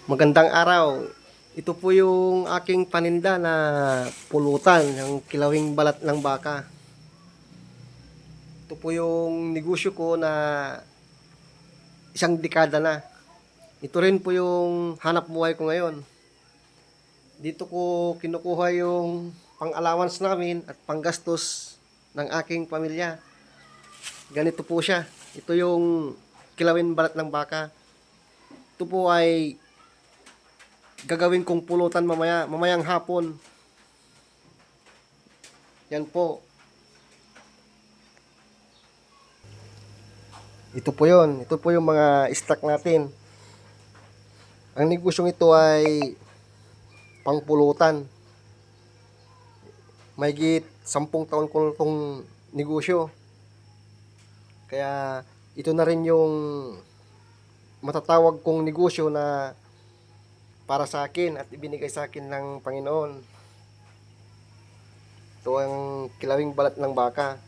Magandang araw. Ito po yung aking paninda na pulutan, yung kilawing balat ng baka. Ito po yung negosyo ko na isang dekada na. Ito rin po yung hanap buhay ko ngayon. Dito ko kinukuha yung pang-allowance namin at panggastos ng aking pamilya. Ganito po siya. Ito yung kilawin balat ng baka. Ito po ay gagawin kong pulutan mamayang hapon. Yan po. Ito po yon. Ito po yung mga stock natin. Ang negosyong ito ay pangpulutan. Mahigit 10 taon ko itong negosyo. Kaya ito na rin yung matatawag kong negosyo na para sa akin at ibinigay sa akin ng Panginoon. Ito ang kilawing balat ng baka.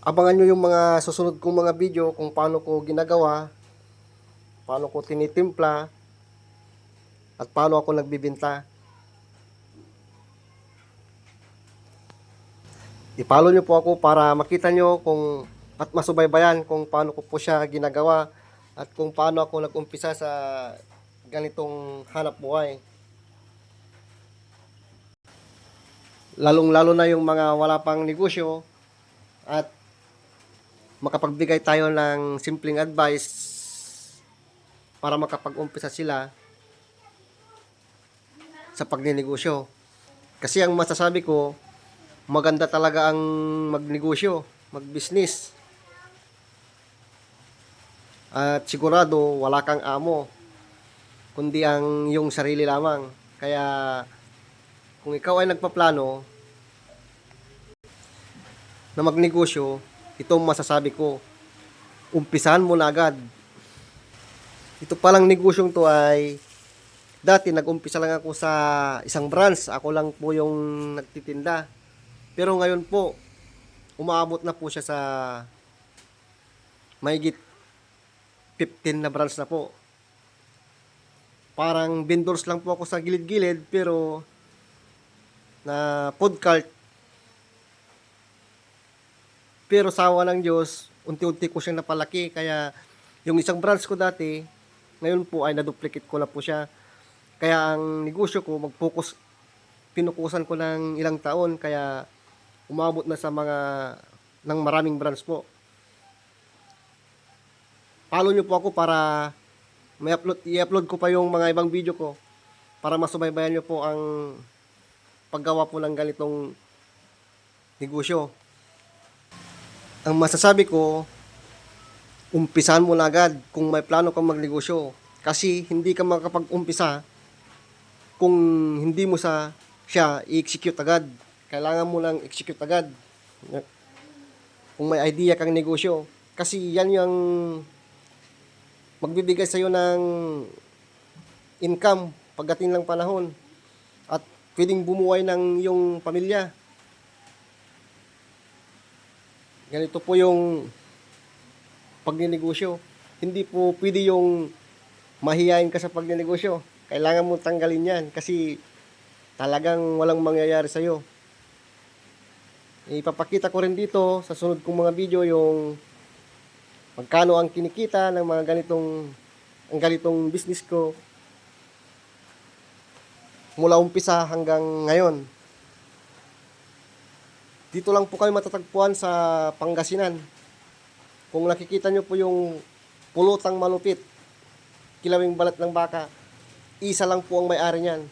Abangan nyo yung mga susunod kong mga video kung paano ko ginagawa, paano ko tinitimpla, at paano ako nagbibenta. I-follow nyo po ako para makita nyo kung at masubaybayan kung paano ko po siya ginagawa at kung paano ako nag-umpisa sa ganitong hanap buhay. Lalong-lalo na yung mga wala pang negosyo at makapagbigay tayo ng simpleng advice para makapag-umpisa sila sa pagninegosyo. Kasi ang masasabi ko, maganda talaga ang magnegosyo, magbusiness. At sigurado wala kang amo, kundi ang iyong sarili lamang. Kaya kung ikaw ay nagpaplano na magnegosyo, itong masasabi ko, umpisahan mo na agad. Ito palang negosyong to ay dati nag-umpisa lang ako sa isang branch. Ako lang po yung nagtitinda. Pero ngayon po, umaabot na po siya sa mahigit 15 na branch na po. Parang vendors lang po ako sa gilid-gilid pero na food cart. Pero sa awa ng Diyos, unti-unti ko siyang napalaki. Kaya yung isang branch ko dati, ngayon po ay na-duplicate ko na po siya. Kaya ang negosyo ko, pinukusan ko ng ilang taon. Kaya umabot na sa ng maraming branch po. Follow nyo po ako para i-upload ko pa yung mga ibang video ko para masubaybayan nyo po ang paggawa po ng ganitong negosyo. Ang masasabi ko, umpisahan mo na agad kung may plano kang magnegosyo. Kasi hindi ka makapag-umpisa kung hindi mo siya i-execute agad. Kailangan mo lang execute agad. Kung may idea kang negosyo. Kasi yan yung magbibigay sa iyo ng income pagdating ng panahon. At pwedeng bumuhay ng iyong pamilya. Ganito po yung pagninegosyo. Hindi po pwede yung mahihain ka sa pagninegosyo. Kailangan mo tanggalin yan kasi talagang walang mangyayari sa iyo. Ipapakita ko rin dito sa sunod kong mga video yung magkano ang kinikita ng mga ganitong business ko mula umpisa hanggang ngayon. Dito lang po kayo matatagpuan sa Pangasinan. Kung nakikita nyo po yung pulutang malupit, kilawing balat ng baka, isa lang po ang may-ari niyan.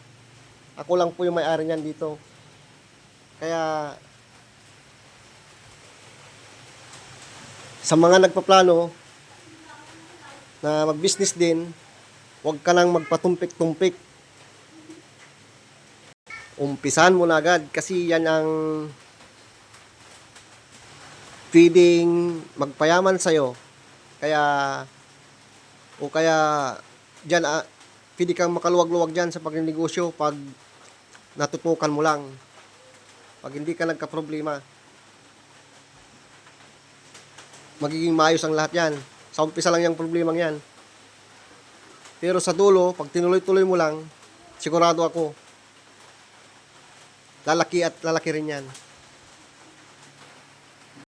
Ako lang po yung may-ari niyan dito. Kaya sa mga nagpaplano na mag-business din, huwag ka lang magpatumpik-tumpik. Umpisahan mo na agad kasi yan ang pwedeng magpayaman sa'yo. Kaya dyan, pwede kang makaluwag-luwag dyan sa pagninegosyo pag natutukan mo lang. Pag hindi ka nagka-problema, magiging maayos ang lahat yan. Sa umpisa lang yung problemang yan. Pero sa dulo, pag tinuloy-tuloy mo lang, sigurado ako, lalaki at lalaki rin yan.